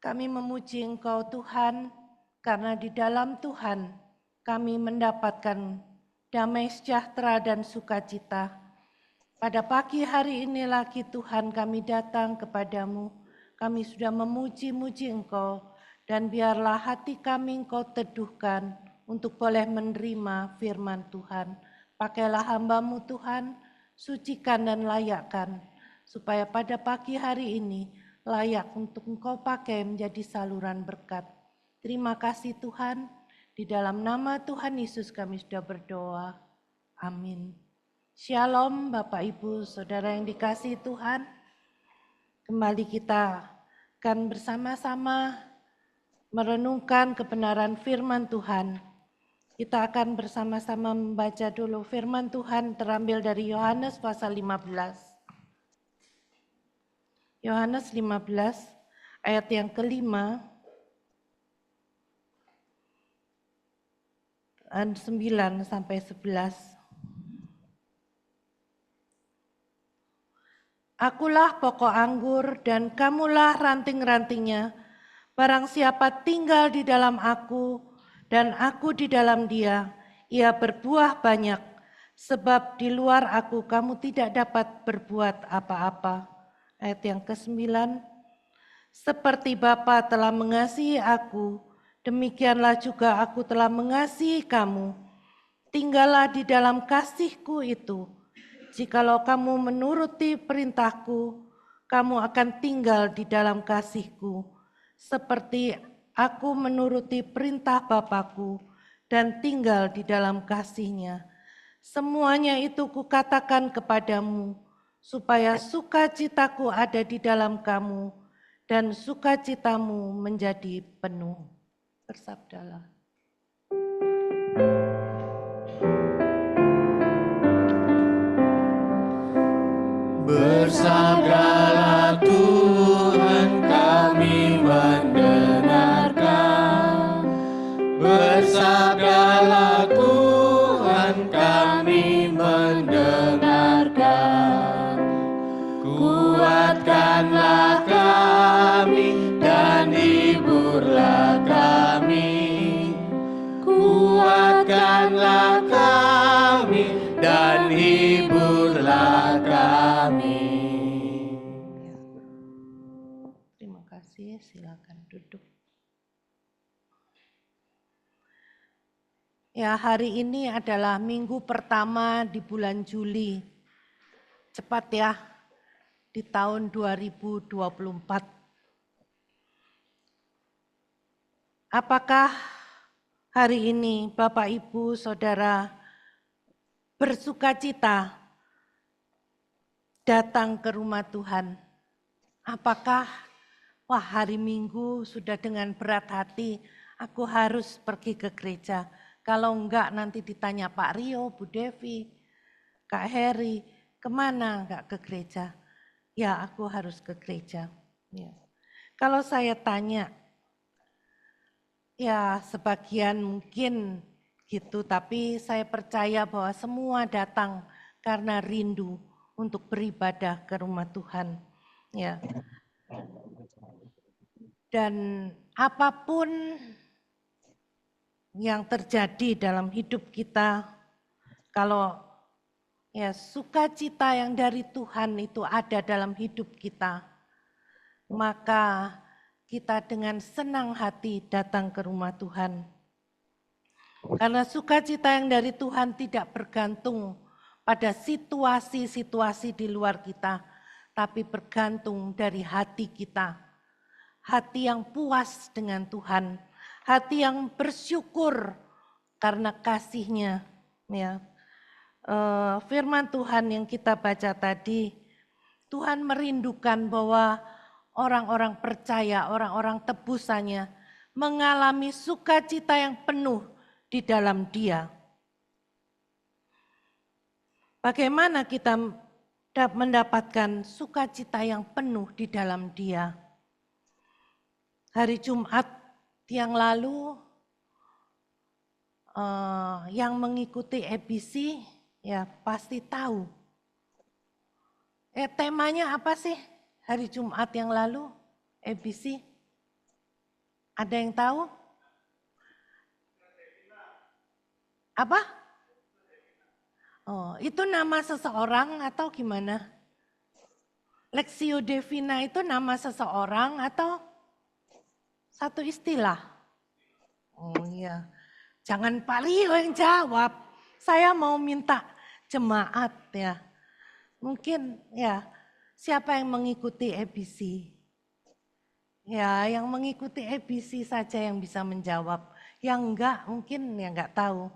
Kami memuji Engkau Tuhan, karena di dalam Tuhan kami mendapatkan damai sejahtera dan sukacita. Pada pagi hari ini lagi Tuhan kami datang kepadamu, kami sudah memuji-muji Engkau, dan biarlah hati kami Engkau teduhkan untuk boleh menerima firman Tuhan. Pakailah hamba-Mu Tuhan, sucikan dan layakkan, supaya pada pagi hari ini layak untuk Engkau pakai menjadi saluran berkat. Terima kasih Tuhan, di dalam nama Tuhan Yesus kami sudah berdoa. Amin. Shalom Bapak Ibu Saudara yang dikasihi Tuhan. Kembali kita akan bersama-sama merenungkan kebenaran firman Tuhan. Kita akan bersama-sama membaca dulu firman Tuhan terambil dari Yohanes pasal 15. Yohanes 15 ayat yang kelima dan 9 sampai 11. Akulah pokok anggur dan kamulah ranting-rantingnya. Barang siapa tinggal di dalam aku dan aku di dalam dia, ia berbuah banyak. Sebab di luar aku kamu tidak dapat berbuat apa-apa. Ayat yang ke-9. Seperti Bapa telah mengasihi aku, demikianlah juga aku telah mengasihi kamu. Tinggallah di dalam kasihku itu. Jikalau kamu menuruti perintahku, kamu akan tinggal di dalam kasihku. Seperti aku menuruti perintah Bapakku dan tinggal di dalam kasihnya. Semuanya itu kukatakan kepadamu, supaya sukacitaku ada di dalam kamu, dan sukacitamu menjadi penuh. Bersabdalah. Bersabdalah Tuhan, kami mendengarkan. Bersabdalah Tuhan, kami mendengarkan. Kuatkanlah kami dan hiburlah kami. Kuatkanlah kami dan hiburlah kami. Terima kasih, silakan duduk. Ya, hari ini adalah minggu pertama di bulan Juli. Cepat ya, di tahun 2024. Apakah hari ini Bapak, Ibu, Saudara bersukacita datang ke rumah Tuhan? Apakah, wah hari Minggu sudah dengan berat hati, aku harus pergi ke gereja. Kalau enggak nanti ditanya Pak Rio, Bu Devi, Kak Heri, kemana enggak ke gereja? Ya aku harus ke gereja. Ya. Kalau saya tanya, ya sebagian mungkin gitu, tapi saya percaya bahwa semua datang karena rindu untuk beribadah ke rumah Tuhan. Ya. Dan apapun yang terjadi dalam hidup kita, kalau ya sukacita yang dari Tuhan itu ada dalam hidup kita, maka kita dengan senang hati datang ke rumah Tuhan. Karena sukacita yang dari Tuhan tidak bergantung pada situasi-situasi di luar kita, tapi bergantung dari hati kita. Hati yang puas dengan Tuhan, hati yang bersyukur karena kasih-Nya. Ya. Firman Tuhan yang kita baca tadi, Tuhan merindukan bahwa orang-orang percaya, orang-orang tebusannya mengalami sukacita yang penuh di dalam Dia. Bagaimana kita mendapatkan sukacita yang penuh di dalam Dia? Hari Jumat yang lalu yang mengikuti EBC ya pasti tahu. Temanya apa sih hari Jumat yang lalu EBC? Ada yang tahu? Apa? Oh, itu nama seseorang atau gimana? Lexio Divina itu nama seseorang atau satu istilah? Oh iya, jangan Pak Rio yang jawab. Saya mau minta jemaat ya. Mungkin ya, siapa yang mengikuti ABC? Ya, yang mengikuti ABC saja yang bisa menjawab. Yang enggak, mungkin ya enggak tahu.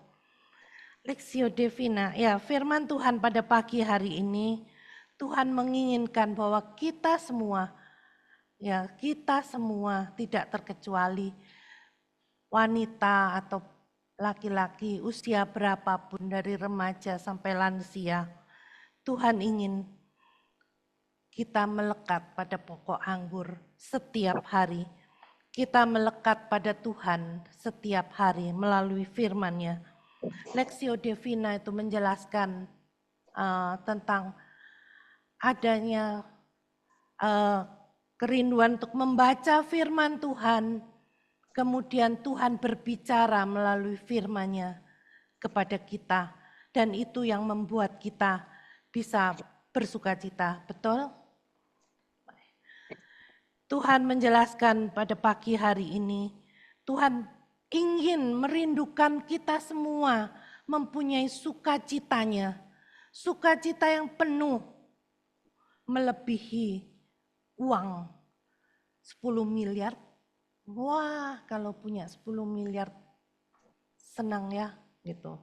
Lexio Divina, ya firman Tuhan pada pagi hari ini, Tuhan menginginkan bahwa kita semua, ya kita semua tidak terkecuali wanita atau laki-laki usia berapapun dari remaja sampai lansia, Tuhan ingin kita melekat pada pokok anggur setiap hari. Kita melekat pada Tuhan setiap hari melalui firman-Nya. Lexio Divina itu menjelaskan tentang adanya kerinduan untuk membaca firman Tuhan, kemudian Tuhan berbicara melalui firman-Nya kepada kita, dan itu yang membuat kita bisa bersukacita, betul? Tuhan menjelaskan pada pagi hari ini, Tuhan ingin merindukan kita semua mempunyai sukacitanya, sukacita yang penuh melebihi uang 10 miliar. Wah, kalau punya 10 miliar senang ya gitu.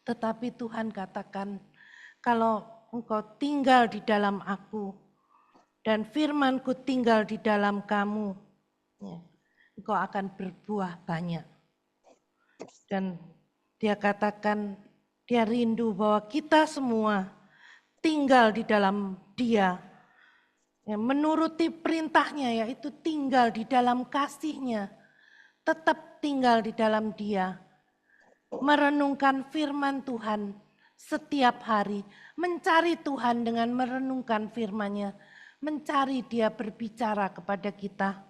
Tetapi Tuhan katakan, kalau engkau tinggal di dalam aku dan firman-Ku tinggal di dalam kamu, ya, engkau akan berbuah banyak. Dan dia katakan, dia rindu bahwa kita semua tinggal di dalam dia. Ya, menuruti perintahnya, yaitu tinggal di dalam kasihnya. Tetap tinggal di dalam dia. Merenungkan firman Tuhan setiap hari. Mencari Tuhan dengan merenungkan firman-Nya. Mencari dia berbicara kepada kita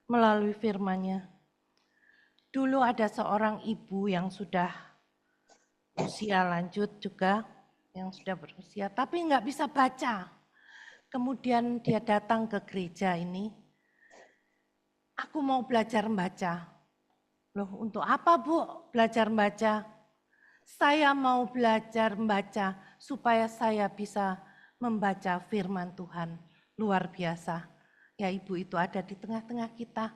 melalui firman-Nya. Dulu ada seorang ibu yang sudah usia lanjut juga, yang sudah berusia, tapi nggak bisa baca. Kemudian dia datang ke gereja ini, aku mau belajar membaca. Loh, untuk apa Bu belajar membaca? Saya mau belajar membaca supaya saya bisa membaca firman Tuhan. Luar biasa. Ya ibu itu ada di tengah-tengah kita.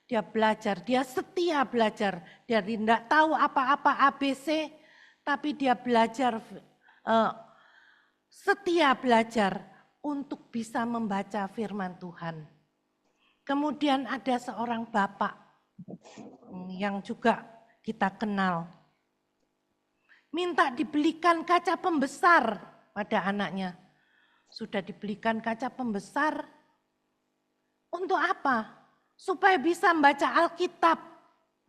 Dia belajar, dia setia belajar. Dia tidak tahu apa-apa ABC, tapi dia belajar, setia belajar untuk bisa membaca firman Tuhan. Kemudian ada seorang bapak yang juga kita kenal. Minta dibelikan kaca pembesar pada anaknya. Sudah dibelikan kaca pembesar, untuk apa? Supaya bisa membaca Alkitab.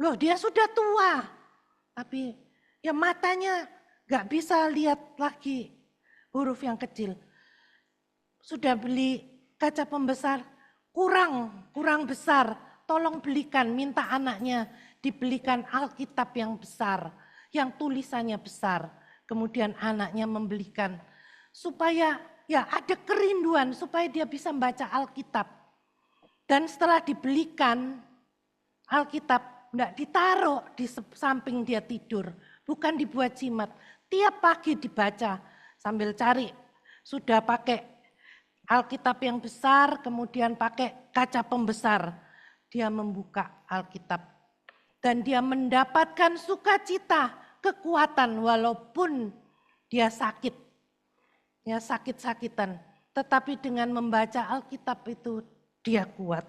Loh dia sudah tua, tapi ya matanya gak bisa lihat lagi huruf yang kecil. Sudah beli kaca pembesar, kurang besar. Tolong belikan, minta anaknya dibelikan Alkitab yang besar, yang tulisannya besar. Kemudian anaknya membelikan supaya ya ada kerinduan supaya dia bisa membaca Alkitab. Dan setelah dibelikan Alkitab, enggak ditaruh di samping dia tidur, bukan dibuat jimat. Tiap pagi dibaca sambil cari, sudah pakai Alkitab yang besar, kemudian pakai kaca pembesar. Dia membuka Alkitab dan dia mendapatkan sukacita, kekuatan walaupun dia sakit. Ya sakit-sakitan, tetapi dengan membaca Alkitab itu dia kuat.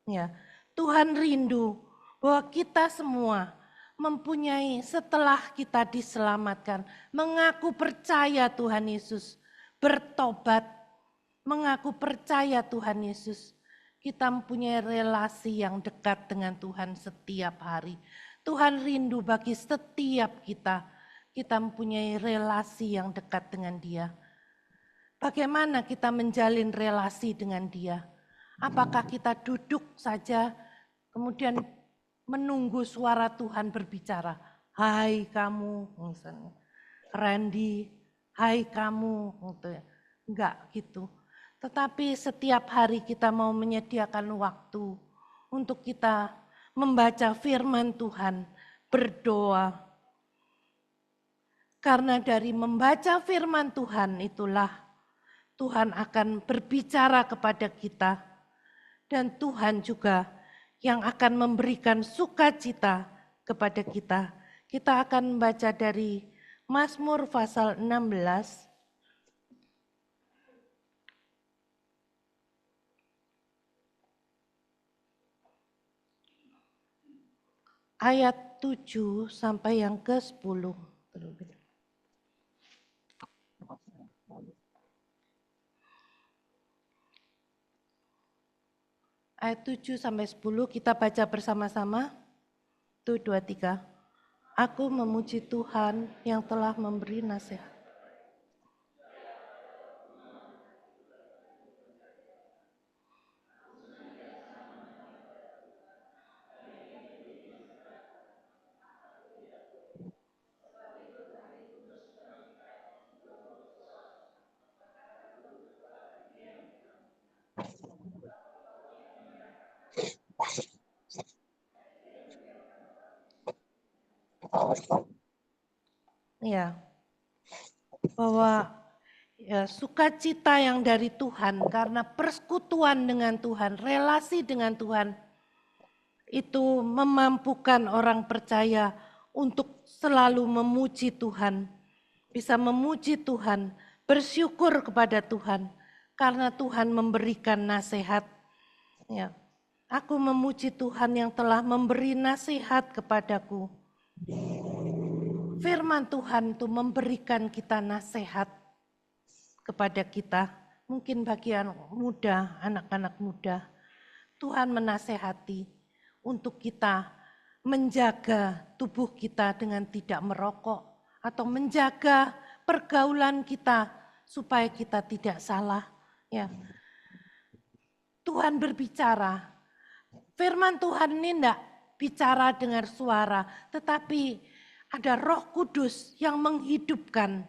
Ya, Tuhan rindu bahwa kita semua mempunyai setelah kita diselamatkan, mengaku percaya Tuhan Yesus, bertobat, mengaku percaya Tuhan Yesus. Kita mempunyai relasi yang dekat dengan Tuhan setiap hari. Tuhan rindu bagi setiap kita. Kita mempunyai relasi yang dekat dengan Dia. Bagaimana kita menjalin relasi dengan Dia? Apakah kita duduk saja kemudian menunggu suara Tuhan berbicara. Hai kamu, misalnya. Randy, hai kamu, gitu ya. Enggak gitu. Tetapi setiap hari kita mau menyediakan waktu untuk kita membaca firman Tuhan, berdoa. Karena dari membaca firman Tuhan itulah Tuhan akan berbicara kepada kita. Dan Tuhan juga yang akan memberikan sukacita kepada kita. Kita akan membaca dari Mazmur pasal 16. Ayat 7 sampai yang ke-10. Ayat 7 sampai 10 kita baca bersama-sama. 1, 2, 3. Aku memuji Tuhan yang telah memberi nasihat. Ya, bahwa ya, sukacita yang dari Tuhan karena persekutuan dengan Tuhan, relasi dengan Tuhan itu memampukan orang percaya untuk selalu memuji Tuhan, bisa memuji Tuhan, bersyukur kepada Tuhan karena Tuhan memberikan nasihat. Ya, aku memuji Tuhan yang telah memberi nasihat kepadaku. Firman Tuhan itu memberikan kita nasihat kepada kita. Mungkin bagian muda, anak-anak muda, Tuhan menasehati untuk kita menjaga tubuh kita dengan tidak merokok atau menjaga pergaulan kita supaya kita tidak salah. Ya, Tuhan berbicara. Firman Tuhan ini tidak bicara dengan suara, tetapi ada Roh Kudus yang menghidupkan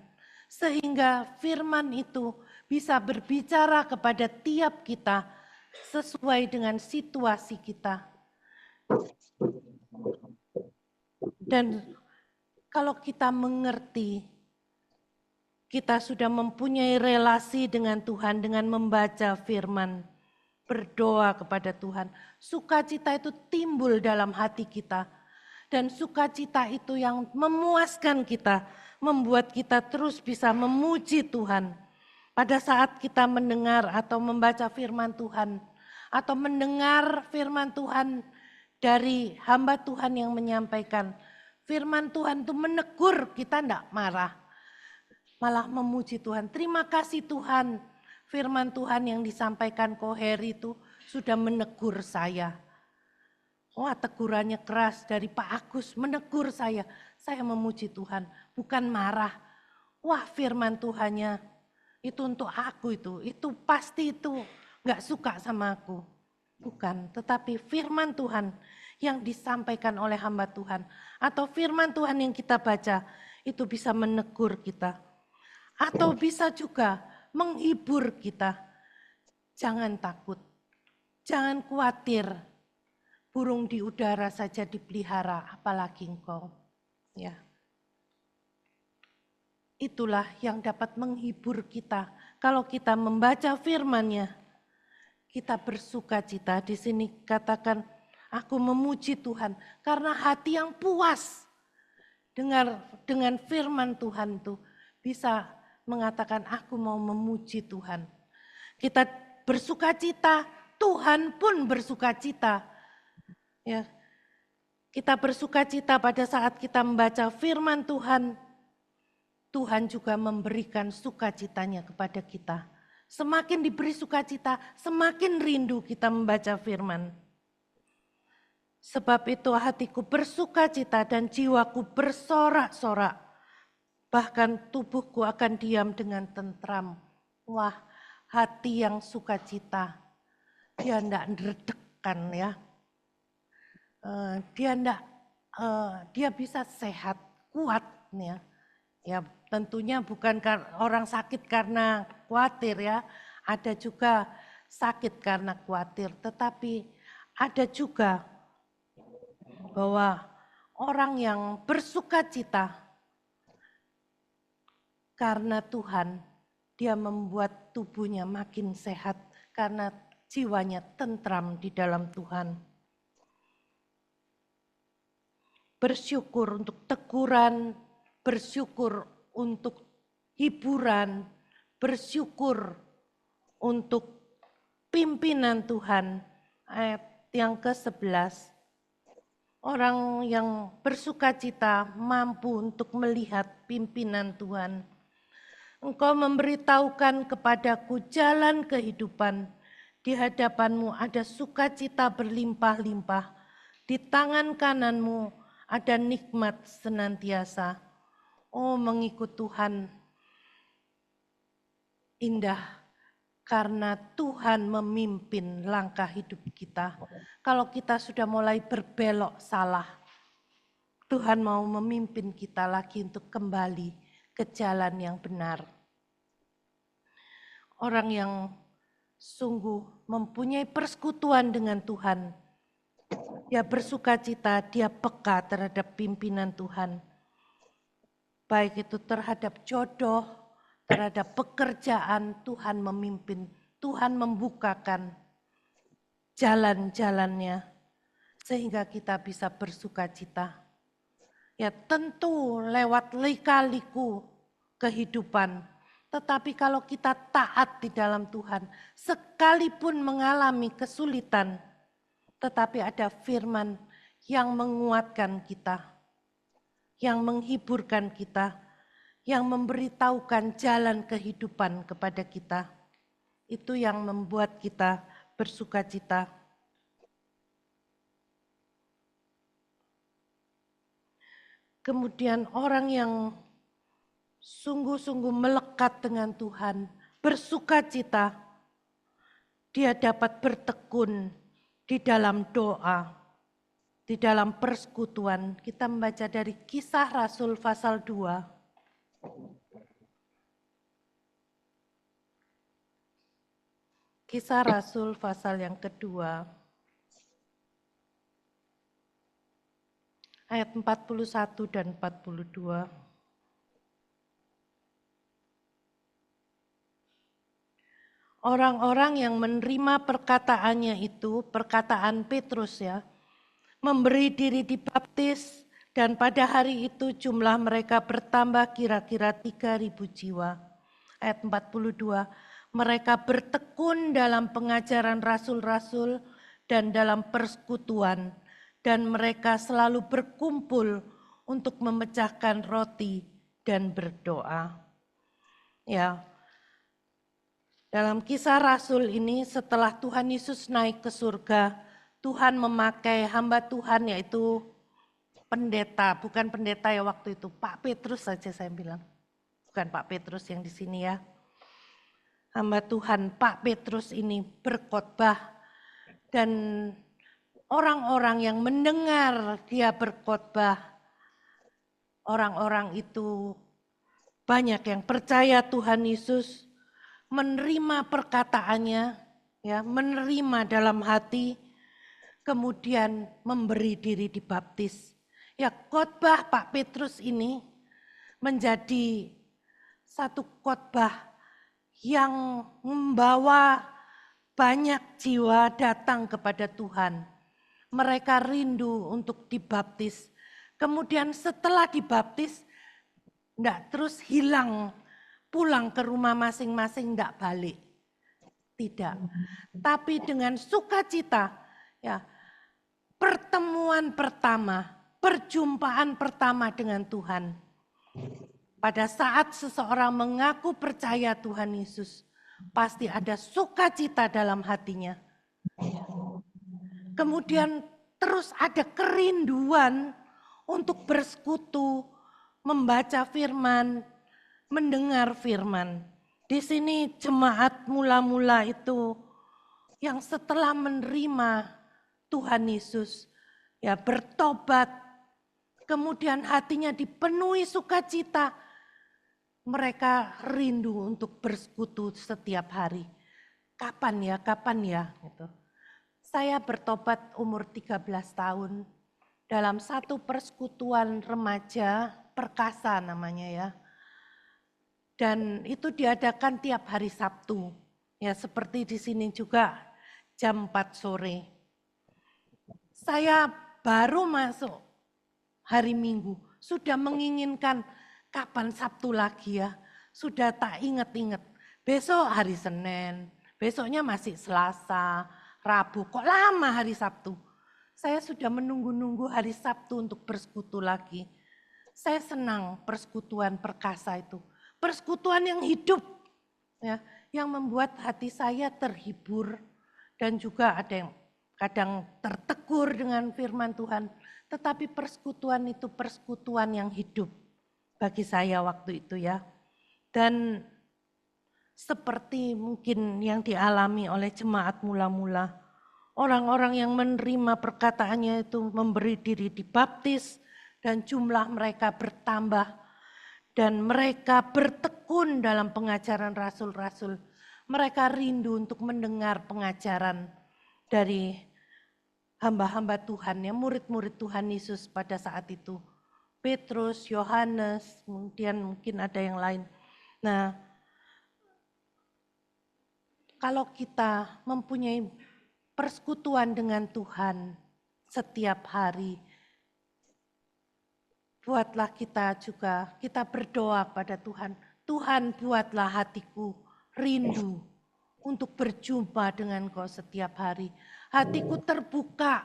sehingga firman itu bisa berbicara kepada tiap kita sesuai dengan situasi kita. Dan kalau kita mengerti, kita sudah mempunyai relasi dengan Tuhan dengan membaca firman, berdoa kepada Tuhan. Sukacita itu timbul dalam hati kita. Dan sukacita itu yang memuaskan kita, membuat kita terus bisa memuji Tuhan. Pada saat kita mendengar atau membaca firman Tuhan, atau mendengar firman Tuhan dari hamba Tuhan yang menyampaikan, firman Tuhan itu menegur, kita tidak marah, malah memuji Tuhan. Terima kasih Tuhan, firman Tuhan yang disampaikan Koher itu sudah menegur saya. Wah, tegurannya keras dari Pak Agus, menegur saya. Saya memuji Tuhan, bukan marah. Wah, firman Tuhannya itu untuk aku itu pasti itu nggak suka sama aku. Bukan, tetapi firman Tuhan yang disampaikan oleh hamba Tuhan atau firman Tuhan yang kita baca itu bisa menegur kita. Atau bisa juga menghibur kita. Jangan takut, jangan khawatir. Burung di udara saja dipelihara, apalagi engkau. Ya. Itulah yang dapat menghibur kita. Kalau kita membaca firman-Nya, kita bersuka cita. Di sini katakan, aku memuji Tuhan karena hati yang puas dengan firman Tuhan itu bisa mengatakan, aku mau memuji Tuhan. Kita bersuka cita, Tuhan pun bersuka cita. Ya, kita bersuka cita pada saat kita membaca firman Tuhan. Tuhan juga memberikan sukacitanya kepada kita. Semakin diberi sukacita, semakin rindu kita membaca firman. Sebab itu hatiku bersuka cita dan jiwaku bersorak-sorak. Bahkan tubuhku akan diam dengan tentram. Wah, hati yang sukacita, dia tidak meredekan ya. dia bisa sehat, kuat ya. Ya tentunya bukan orang sakit karena khawatir ya, ada juga sakit karena khawatir, tetapi ada juga bahwa orang yang bersukacita karena Tuhan, dia membuat tubuhnya makin sehat karena jiwanya tentram di dalam Tuhan. Bersyukur untuk teguran, bersyukur untuk hiburan, bersyukur untuk pimpinan Tuhan. Ayat yang ke-11. Orang yang bersukacita mampu untuk melihat pimpinan Tuhan. Engkau memberitahukan kepadaku jalan kehidupan. Di hadapanmu ada sukacita berlimpah-limpah. Di tangan kananmu ada nikmat senantiasa. Oh, mengikut Tuhan indah karena Tuhan memimpin langkah hidup kita. Kalau kita sudah mulai berbelok salah, Tuhan mau memimpin kita lagi untuk kembali ke jalan yang benar. Orang yang sungguh mempunyai persekutuan dengan Tuhan, dia bersukacita, dia peka terhadap pimpinan Tuhan. Baik itu terhadap jodoh, terhadap pekerjaan, Tuhan memimpin, Tuhan membukakan jalan-jalannya sehingga kita bisa bersukacita. Ya tentu lewat lika-liku kehidupan, tetapi kalau kita taat di dalam Tuhan, sekalipun mengalami kesulitan, tetapi ada firman yang menguatkan kita, yang menghiburkan kita, yang memberitahukan jalan kehidupan kepada kita. Itu yang membuat kita bersukacita. Kemudian orang yang sungguh-sungguh melekat dengan Tuhan, bersukacita, dia dapat bertekun di dalam doa, di dalam persekutuan. Kita membaca dari Kisah Rasul pasal 2. Kisah Rasul pasal yang kedua. Ayat 41 dan 42. Orang-orang yang menerima perkataannya itu, perkataan Petrus ya, memberi diri dibaptis dan pada hari itu jumlah mereka bertambah kira-kira 3.000 jiwa. Ayat 42, mereka bertekun dalam pengajaran rasul-rasul dan dalam persekutuan, dan mereka selalu berkumpul untuk memecahkan roti dan berdoa. Ya, dalam Kisah Rasul ini setelah Tuhan Yesus naik ke surga, Tuhan memakai hamba Tuhan yaitu pendeta, bukan pendeta ya waktu itu, Pak Petrus saja saya bilang. Bukan Pak Petrus yang di sini ya. Hamba Tuhan Pak Petrus ini berkhotbah dan orang-orang yang mendengar dia berkhotbah, orang-orang itu banyak yang percaya Tuhan Yesus, menerima perkataannya, ya, menerima dalam hati, kemudian memberi diri dibaptis. Ya, khotbah Pak Petrus ini menjadi satu khotbah yang membawa banyak jiwa datang kepada Tuhan. Mereka rindu untuk dibaptis. Kemudian setelah dibaptis, enggak terus hilang, pulang ke rumah masing-masing, enggak balik. Tidak. Tapi dengan sukacita, ya, pertemuan pertama, perjumpaan pertama dengan Tuhan. Pada saat seseorang mengaku percaya Tuhan Yesus, pasti ada sukacita dalam hatinya. Kemudian terus ada kerinduan untuk bersekutu, membaca firman, mendengar firman. Di sini jemaat mula-mula itu yang setelah menerima Tuhan Yesus, ya bertobat, kemudian hatinya dipenuhi sukacita, mereka rindu untuk bersekutu setiap hari. Kapan ya, gitu. Saya bertobat umur 13 tahun dalam satu persekutuan remaja, Perkasa namanya ya. Dan itu diadakan tiap hari Sabtu. Ya seperti di sini juga jam 4 sore. Saya baru masuk hari Minggu, sudah menginginkan kapan Sabtu lagi ya. Sudah tak ingat-ingat. Besok hari Senin, besoknya masih Selasa, Rabu. Kok lama hari Sabtu? Saya sudah menunggu-nunggu hari Sabtu untuk bersekutu lagi. Saya senang persekutuan Perkasa itu. Persekutuan yang hidup, ya, yang membuat hati saya terhibur dan juga ada yang kadang tertegur dengan firman Tuhan. Tetapi persekutuan itu persekutuan yang hidup bagi saya waktu itu ya. Dan seperti mungkin yang dialami oleh jemaat mula-mula, orang-orang yang menerima perkataannya itu memberi diri dibaptis dan jumlah mereka bertambah. Dan mereka bertekun dalam pengajaran rasul-rasul. Mereka rindu untuk mendengar pengajaran dari hamba-hamba Tuhan, ya, murid-murid Tuhan Yesus pada saat itu. Petrus, Yohanes, kemudian mungkin ada yang lain. Nah, kalau kita mempunyai persekutuan dengan Tuhan setiap hari, buatlah kita berdoa pada Tuhan. Tuhan, buatlah hatiku rindu untuk berjumpa dengan Kau setiap hari. Hatiku terbuka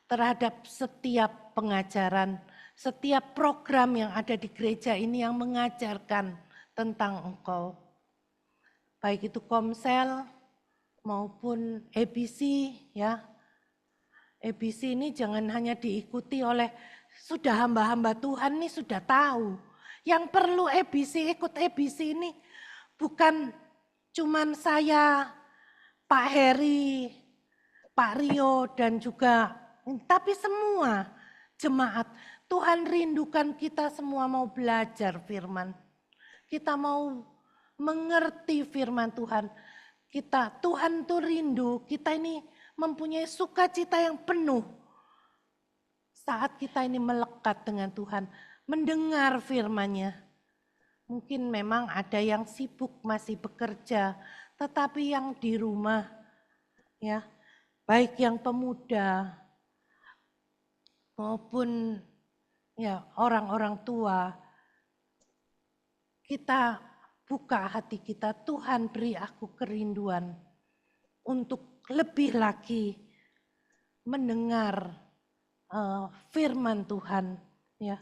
terhadap setiap pengajaran, setiap program yang ada di gereja ini yang mengajarkan tentang Engkau. Baik itu Komsel maupun EBC ya. EBC ini jangan hanya diikuti oleh sudah hamba-hamba Tuhan ini sudah tahu. Yang perlu ikut EBC ini bukan cuman saya, Pak Heri, Pak Rio dan juga, tapi semua jemaat. Tuhan rindukan kita semua mau belajar firman. Kita mau mengerti firman Tuhan. Tuhan tuh rindu, kita ini mempunyai sukacita yang penuh saat kita ini melekat dengan Tuhan, mendengar firman-Nya. Mungkin memang ada yang sibuk masih bekerja, tetapi yang di rumah, ya, baik yang pemuda maupun ya orang-orang tua, kita buka hati kita, Tuhan beri aku kerinduan untuk lebih lagi mendengar firman Tuhan, ya.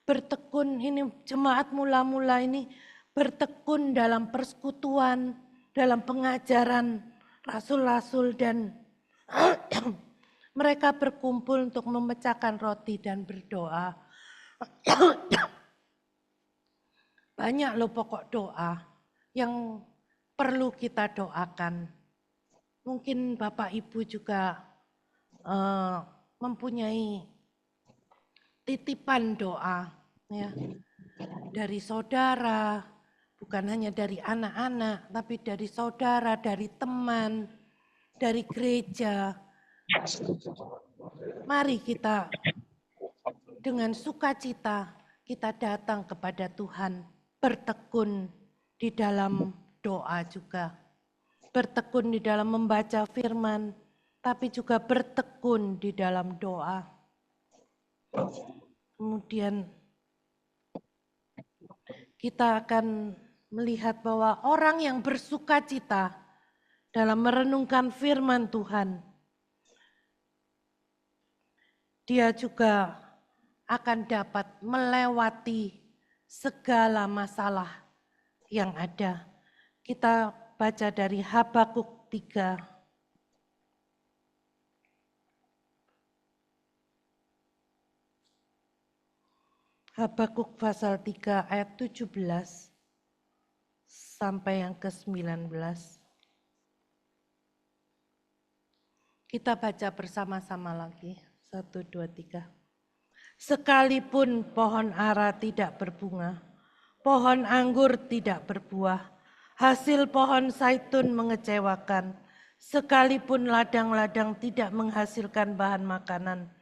Bertekun ini jemaat mula-mula ini bertekun dalam persekutuan, dalam pengajaran rasul-rasul dan mereka berkumpul untuk memecahkan roti dan berdoa. Banyak loh pokok doa yang perlu kita doakan. Mungkin Bapak Ibu juga mempunyai titipan doa ya dari saudara, bukan hanya dari anak-anak, tapi dari saudara, dari teman, dari gereja. Mari kita dengan sukacita kita datang kepada Tuhan, bertekun di dalam doa juga, bertekun di dalam membaca firman, tapi juga bertekun di dalam doa. Kemudian kita akan melihat bahwa orang yang bersukacita dalam merenungkan firman Tuhan, dia juga akan dapat melewati segala masalah yang ada. Kita baca dari Habakuk 3. Habakuk pasal 3 ayat 17 sampai yang ke-19. Kita baca bersama-sama lagi. 1, 2, 3. Sekalipun pohon ara tidak berbunga, pohon anggur tidak berbuah, hasil pohon zaitun mengecewakan, sekalipun ladang-ladang tidak menghasilkan bahan makanan,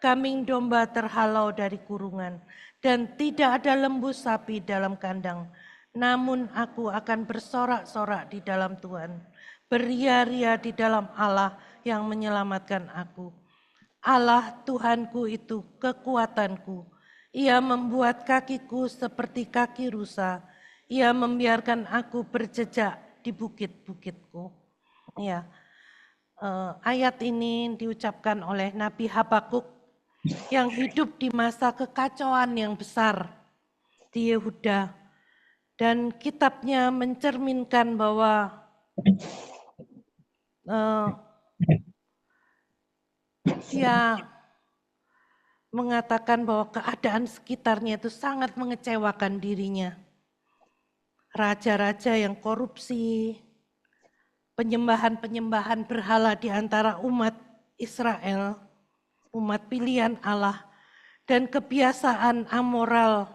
kambing domba terhalau dari kurungan, dan tidak ada lembu sapi dalam kandang. Namun aku akan bersorak-sorak di dalam Tuhan, beria-ria di dalam Allah yang menyelamatkan aku. Allah Tuhanku itu kekuatanku. Ia membuat kakiku seperti kaki rusa. Ia membiarkan aku berjejak di bukit-bukitku. Ya, ayat ini diucapkan oleh Nabi Habakuk yang hidup di masa kekacauan yang besar di Yehuda. Dan kitabnya mencerminkan bahwa dia mengatakan bahwa keadaan sekitarnya itu sangat mengecewakan dirinya. Raja-raja yang korupsi, penyembahan-penyembahan berhala di antara umat Israel, umat pilihan Allah, dan kebiasaan amoral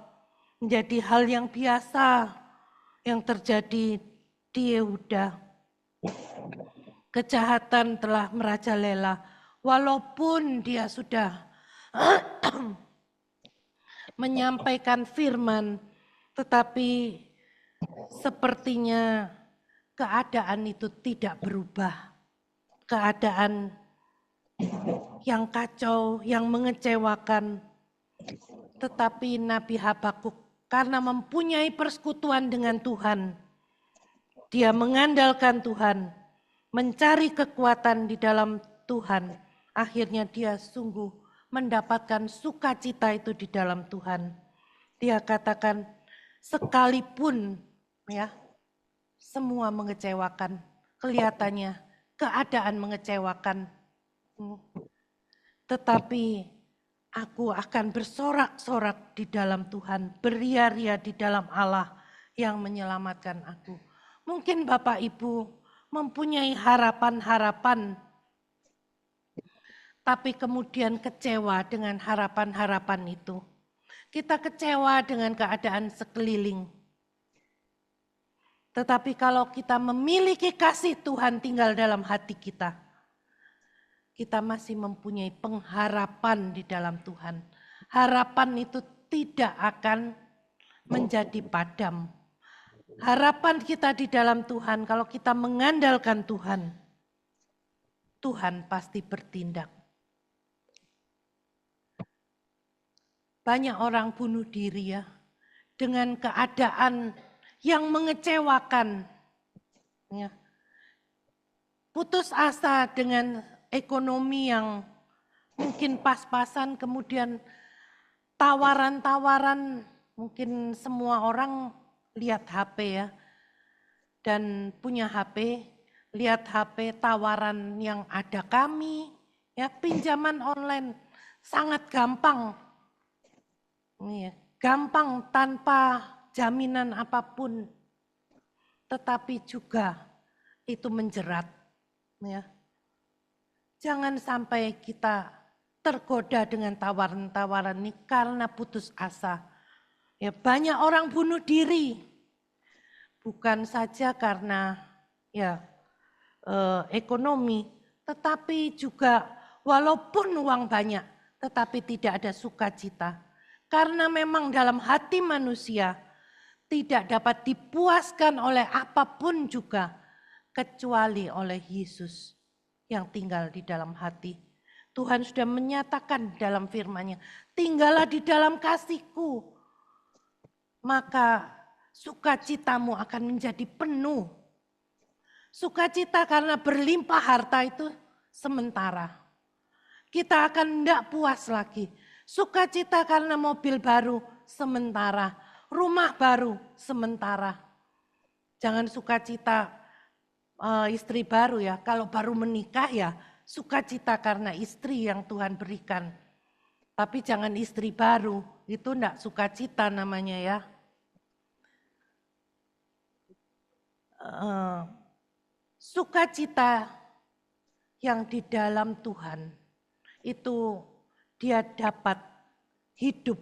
menjadi hal yang biasa yang terjadi di Yehuda. Kejahatan telah merajalela, walaupun dia sudah menyampaikan firman, tetapi sepertinya keadaan itu tidak berubah. Keadaan yang kacau, yang mengecewakan. Tetapi Nabi Habakuk karena mempunyai persekutuan dengan Tuhan, dia mengandalkan Tuhan, mencari kekuatan di dalam Tuhan. Akhirnya dia sungguh mendapatkan sukacita itu di dalam Tuhan. Dia katakan, sekalipun ya semua mengecewakan, kelihatannya keadaan mengecewakan, tetapi aku akan bersorak-sorak di dalam Tuhan, beria-ria di dalam Allah yang menyelamatkan aku. Mungkin Bapak Ibu mempunyai harapan-harapan, tapi kemudian kecewa dengan harapan-harapan itu. Kita kecewa dengan keadaan sekeliling. Tetapi kalau kita memiliki kasih Tuhan tinggal dalam hati kita, kita masih mempunyai pengharapan di dalam Tuhan. Harapan itu tidak akan menjadi padam. Harapan kita di dalam Tuhan, kalau kita mengandalkan Tuhan, Tuhan pasti bertindak. Banyak orang bunuh diri ya, dengan keadaan yang mengecewakan. Ya. Putus asa dengan ekonomi yang mungkin pas-pasan, kemudian tawaran-tawaran, mungkin semua orang lihat HP ya, dan punya HP, lihat HP tawaran yang ada kami, ya pinjaman online sangat gampang. Gampang tanpa jaminan apapun, tetapi juga itu menjerat. Ya. Jangan sampai kita tergoda dengan tawaran-tawaran ini karena putus asa. Ya, banyak orang bunuh diri, bukan saja karena ya ekonomi, tetapi juga walaupun uang banyak, tetapi tidak ada sukacita. Karena memang dalam hati manusia tidak dapat dipuaskan oleh apapun juga kecuali oleh Yesus yang tinggal di dalam hati. Tuhan sudah menyatakan dalam firman-Nya, tinggallah di dalam kasih-Ku, maka sukacitamu akan menjadi penuh. Sukacita karena berlimpah harta itu sementara. Kita akan tidak puas lagi. Sukacita karena mobil baru sementara, rumah baru sementara. Jangan sukacita istri baru ya, kalau baru menikah ya sukacita karena istri yang Tuhan berikan. Tapi jangan istri baru, itu enggak sukacita namanya ya. Sukacita yang di dalam Tuhan itu dia dapat hidup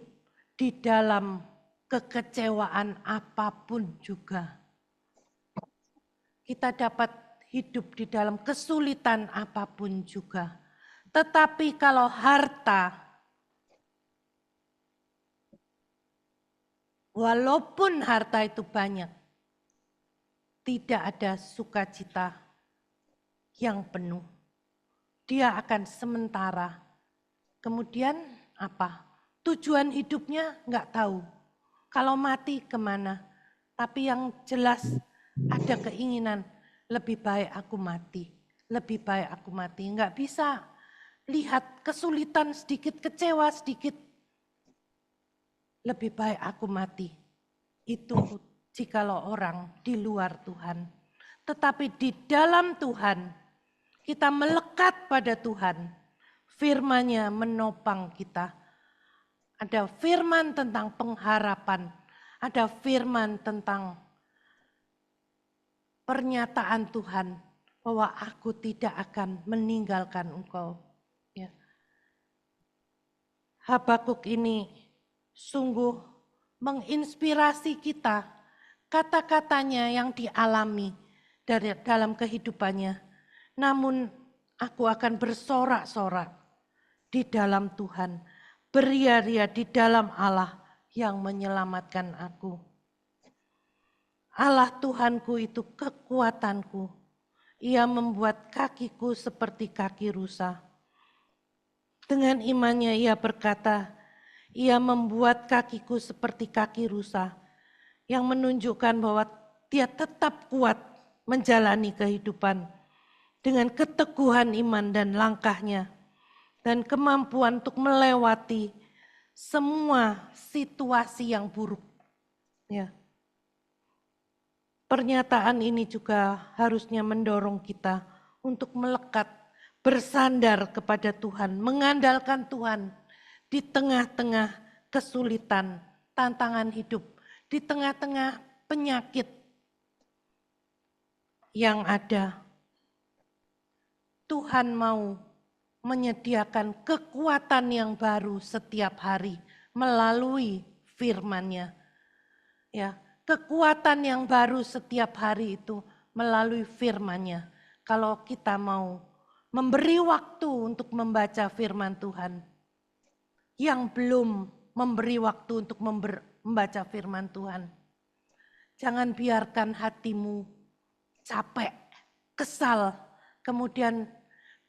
di dalam kekecewaan apapun juga. Kita dapat hidup di dalam kesulitan apapun juga. Tetapi kalau harta, walaupun harta itu banyak, tidak ada sukacita yang penuh. Dia akan sementara. Kemudian apa? Tujuan hidupnya nggak tahu. Kalau mati kemana? Tapi yang jelas ada keinginan, lebih baik aku mati. Lebih baik aku mati. Nggak bisa lihat kesulitan sedikit, kecewa sedikit. Lebih baik aku mati. Itu jikalau orang di luar Tuhan. Tetapi di dalam Tuhan, kita melekat pada Tuhan. Firman-Nya menopang kita. Ada firman tentang pengharapan. Ada firman tentang pernyataan Tuhan bahwa aku tidak akan meninggalkan engkau. Ya. Habakuk ini sungguh menginspirasi kita. Kata-katanya yang dialami dari dalam kehidupannya. Namun aku akan bersorak-sorak di dalam Tuhan. Beria-ria di dalam Allah yang menyelamatkan aku. Allah Tuhanku itu kekuatanku. Ia membuat kakiku seperti kaki rusa. Dengan imannya ia berkata, ia membuat kakiku seperti kaki rusa. Yang menunjukkan bahwa dia tetap kuat menjalani kehidupan. Dengan keteguhan iman dan langkahnya. Dan kemampuan untuk melewati semua situasi yang buruk. Ya. Pernyataan ini juga harusnya mendorong kita untuk melekat, bersandar kepada Tuhan, mengandalkan Tuhan di tengah-tengah kesulitan, tantangan hidup, di tengah-tengah penyakit yang ada. Tuhan mau menyediakan kekuatan yang baru setiap hari melalui firman-Nya. Ya. Kekuatan yang baru setiap hari itu melalui firman-Nya. Kalau kita mau memberi waktu untuk membaca firman Tuhan. Yang belum memberi waktu untuk membaca firman Tuhan. Jangan biarkan hatimu capek, kesal, kemudian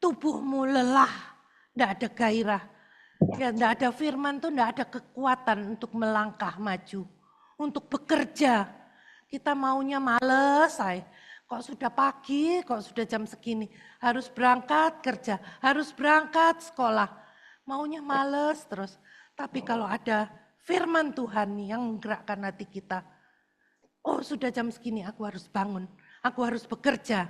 tubuhmu lelah, tidak ada gairah. Ya, tidak ada firman itu, tidak ada kekuatan untuk melangkah maju. Untuk bekerja, kita maunya males, kok sudah pagi, kok sudah jam segini, harus berangkat kerja, harus berangkat sekolah, maunya males terus. Tapi kalau ada firman Tuhan yang menggerakkan hati kita, oh sudah jam segini aku harus bangun, aku harus bekerja,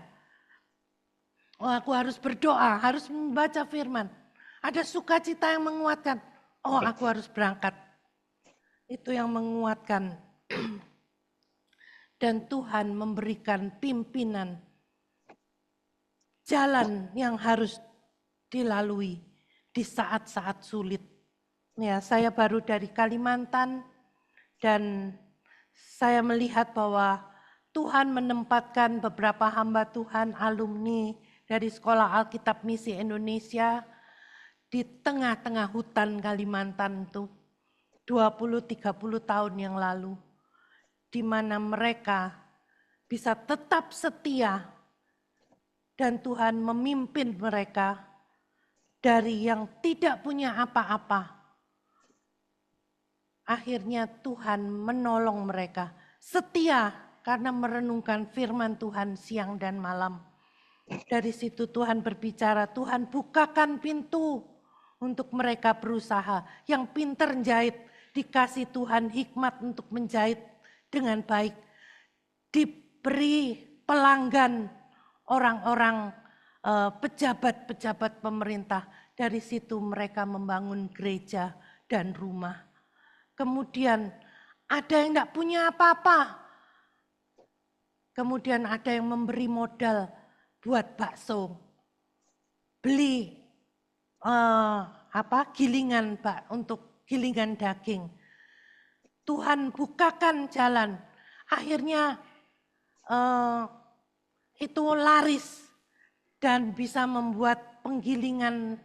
oh aku harus berdoa, harus membaca firman, ada sukacita yang menguatkan, oh aku harus berangkat. Itu yang menguatkan. Dan Tuhan memberikan pimpinan jalan yang harus dilalui di saat-saat sulit. Ya, saya baru dari Kalimantan dan saya melihat bahwa Tuhan menempatkan beberapa hamba Tuhan alumni dari Sekolah Alkitab Misi Indonesia di tengah-tengah hutan Kalimantan itu 20-30 tahun yang lalu, di mana mereka bisa tetap setia dan Tuhan memimpin mereka dari yang tidak punya apa-apa. Akhirnya Tuhan menolong mereka setia karena merenungkan firman Tuhan siang dan malam. Dari situ Tuhan berbicara, Tuhan bukakan pintu untuk mereka berusaha. Yang pinter jahit, dikasih Tuhan hikmat untuk menjahit dengan baik. Diberi pelanggan orang-orang pejabat-pejabat pemerintah. Dari situ mereka membangun gereja dan rumah. Kemudian ada yang tidak punya apa-apa. Kemudian ada yang memberi modal buat bakso. Beli gilingan, Pak, untuk gilingan daging. Tuhan bukakan jalan. Akhirnya itu laris dan bisa membuat penggilingan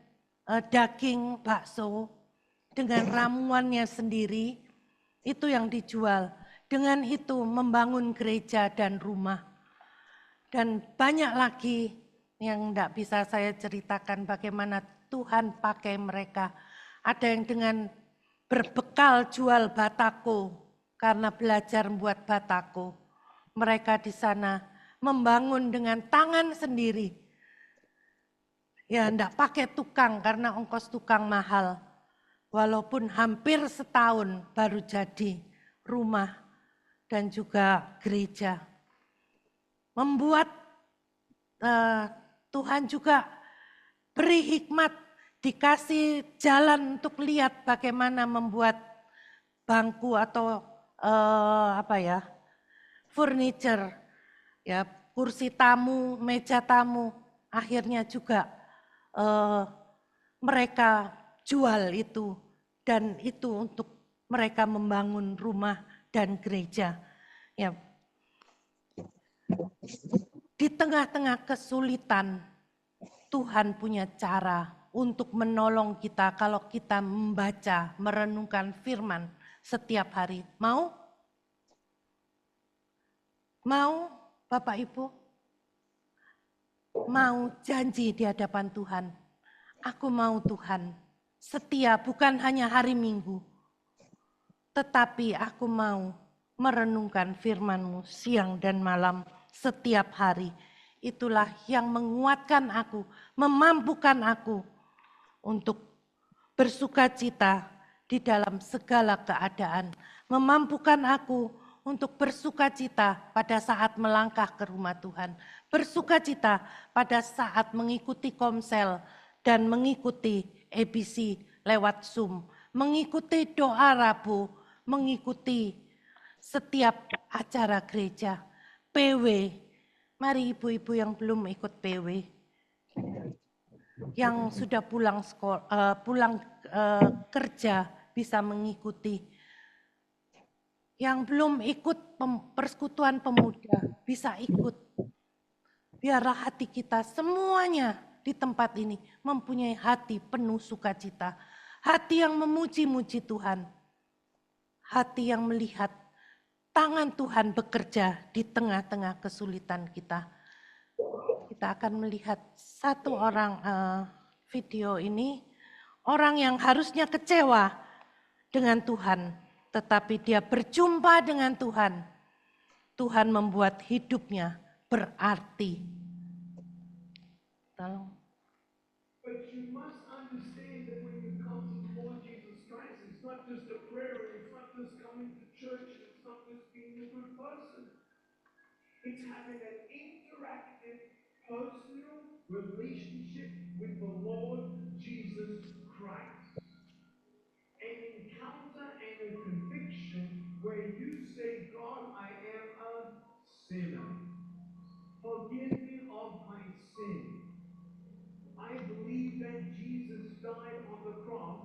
daging bakso dengan ramuannya sendiri, itu yang dijual. Dengan itu membangun gereja dan rumah. Dan banyak lagi yang tidak bisa saya ceritakan bagaimana Tuhan pakai mereka. Ada yang dengan berbekal jual batako karena belajar membuat batako. Mereka di sana membangun dengan tangan sendiri. Ya, tidak pakai tukang karena ongkos tukang mahal. Walaupun hampir setahun baru jadi rumah dan juga gereja. Membuat Tuhan juga beri hikmat, dikasih jalan untuk lihat bagaimana membuat bangku atau furniture, ya, kursi tamu, meja tamu. Akhirnya juga mereka jual itu, dan itu untuk mereka membangun rumah dan gereja. Ya. Di tengah-tengah kesulitan, Tuhan punya cara untuk menolong kita kalau kita membaca, merenungkan firman setiap hari. Mau? Mau, Bapak Ibu? Mau janji di hadapan Tuhan. Aku mau Tuhan, setia bukan hanya hari Minggu, tetapi aku mau merenungkan firman-Mu siang dan malam setiap hari. Itulah yang menguatkan aku, memampukan aku untuk bersukacita di dalam segala keadaan. Memampukan aku untuk bersukacita pada saat melangkah ke rumah Tuhan. Bersukacita pada saat mengikuti komsel dan mengikuti ABC lewat Zoom. Mengikuti doa Rabu, mengikuti setiap acara gereja. PW, mari ibu-ibu yang belum ikut PW, yang sudah pulang kerja bisa mengikuti. Yang belum ikut persekutuan pemuda bisa ikut. Biarlah hati kita semuanya di tempat ini mempunyai hati penuh sukacita. Hati yang memuji-muji Tuhan. Hati yang melihat tangan Tuhan bekerja di tengah-tengah kesulitan kita. Kita akan melihat satu orang video ini, orang yang harusnya kecewa dengan Tuhan, tetapi dia berjumpa dengan Tuhan. Tuhan membuat hidupnya berarti. Tolong. But you must understand that when you come to the Lord Jesus Christ, it's not just a prayer, it's not just coming to church, it's not just being a good person. It's having an interactive, personal relationship with the Lord Jesus Christ. An encounter and a conviction where you say, God, I am a sinner. Forgive me of my sin. I believe that Jesus died on the cross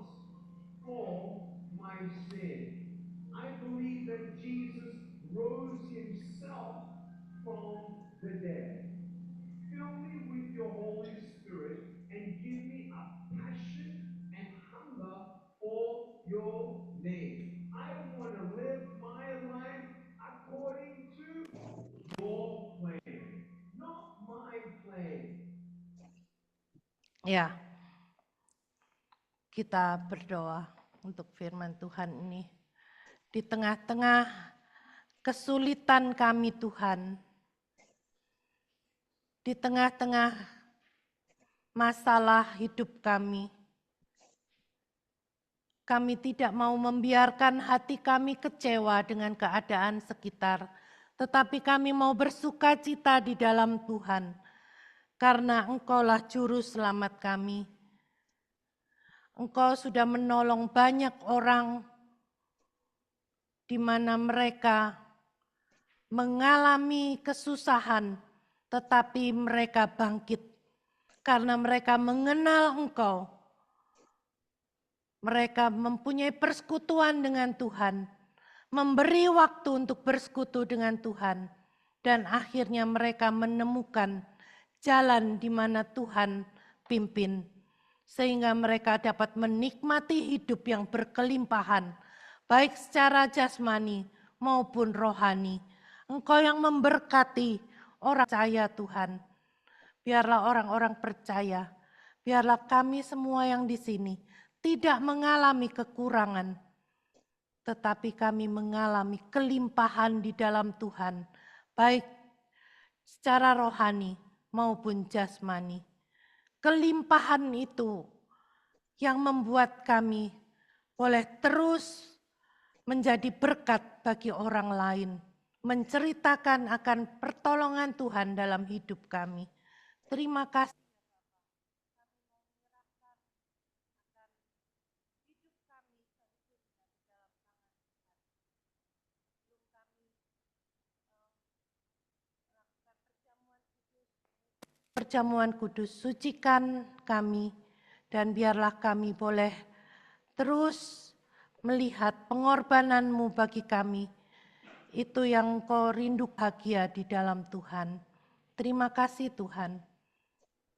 for my sin. I believe that Jesus rose himself from the dead. Fill me with your Holy Spirit and give me a passion and hunger for your name. I want to live my life according to your plan, not my plan. Ya, kita berdoa untuk firman Tuhan ini. Di tengah-tengah kesulitan kami Tuhan, di tengah-tengah masalah hidup kami tidak mau membiarkan hati kami kecewa dengan keadaan sekitar, tetapi kami mau bersukacita di dalam Tuhan. Karena Engkaulah juru selamat kami. Engkau sudah menolong banyak orang di mana mereka mengalami kesusahan, tetapi mereka bangkit karena mereka mengenal Engkau. mereka mempunyai persekutuan dengan Tuhan, memberi waktu untuk bersekutu dengan Tuhan, dan akhirnya mereka menemukan jalan di mana Tuhan pimpin, sehingga mereka dapat menikmati hidup yang berkelimpahan, baik secara jasmani maupun rohani. Engkau yang memberkati orang percaya Tuhan. Biarlah orang-orang percaya, biarlah kami semua yang di sini tidak mengalami kekurangan, tetapi kami mengalami kelimpahan di dalam Tuhan, baik secara rohani maupun jasmani. Kelimpahan itu yang membuat kami boleh terus menjadi berkat bagi orang lain, menceritakan akan pertolongan Tuhan dalam hidup kami. Terima kasih. Perjamuan kudus, sucikan kami, dan biarlah kami boleh terus melihat pengorbanan-Mu bagi kami. Itu yang Kau rindu bahagia di dalam Tuhan. Terima kasih Tuhan.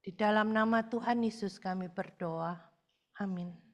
Di dalam nama Tuhan Yesus kami berdoa. Amin.